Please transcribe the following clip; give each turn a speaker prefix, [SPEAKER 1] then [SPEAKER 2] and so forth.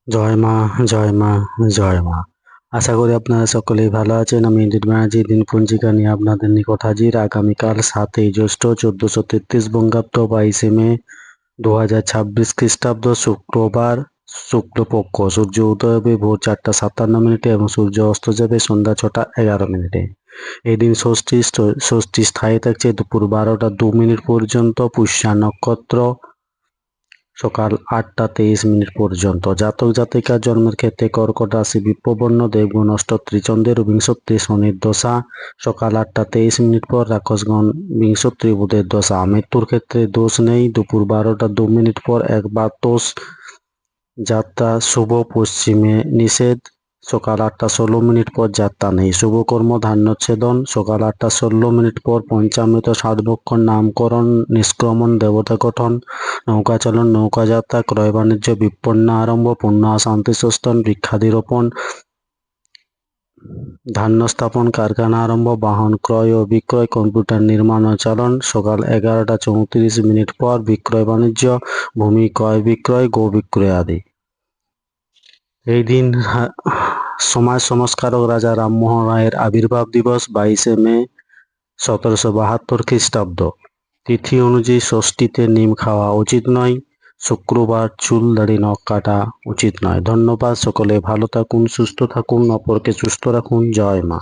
[SPEAKER 1] জয় মা, জয় মা, জয় মা। আশা করি আপনারা সকলেই ভালো আছেন। আমি এডিট ব্যানার্জি দিনপঞ্জিকা নিয়ে আপনাদের নিকট হাজির। আগামীকাল 7ই জ্যৈষ্ঠ 1433 বঙ্গাব্দ 22শে মে 2026 খ্রিস্টাব্দ শুক্রবার শুক্লপক্ষ। সূর্য উদয় হবে ভোর 4:57 এবং সূর্য অস্ত যাবে সন্ধ্যা 6:11। এই দিন ষষ্ঠী স্থায়ী থাকছে দুপুর 12:02 পর্যন্ত। পুষ্যা নক্ষত্র সকাল 8:23 পর্যন্ত। জাতক জাতিকার জন্মের ক্ষেত্রে কর্কট রাশি বিপ্রবর্ণ, দেবগুণ অষ্টত্রী চন্দ্রের বিংশত্রী শনির দশা সকাল 8:23 পর, রাক্ষসগণ বিংশত্রী বুধের দশা। মৃত্যুর ক্ষেত্রে দোষ নেই, দুপুর 12:02 পর একবার দোষ। যাত্রা শুভ, পশ্চিমে নিষেধ, সকাল 8:16 পর যাত্রা নেই। শুভকর্ম ধান্যচ্ছেদন সকাল 8:16 পর, পঞ্চামৃত ষাটবক্ষণ, নামকরণ, নিষ্ক্রমণ, দেবতা গঠন, নৌকাচালন, নৌকাযাত্রা, ক্রয় বাণিজ্য, বিপন্ন আরম্ভ, পুণ্য শান্তি সস্তান, বৃক্ষাদি রোপণ, ধান্য স্থাপন, কারখানা আরম্ভ, বাহন ক্রয় ও বিক্রয়, কম্পিউটার নির্মাণ ও চালন সকাল 11:34 পর, বিক্রয় বাণিজ্য, ভূমি ক্রয় বিক্রয়, গো বিক্রয় আদি। এই দিন সমাজ সংস্কারক রাজা রামমোহন রায়ের আবির্ভাব দিবস 22শে মে 1772 খ্রিস্টাব্দ। তিথি অনুযায়ী ষষ্ঠীতে নিম খাওয়া উচিত নয়। শুক্রবার চুল দাড়ি নখ কাটা উচিত নয়। ধন্যবাদ। সকলে ভালো থাকুন, সুস্থ থাকুন, অপরকে সুস্থ রাখুন। জয় মা।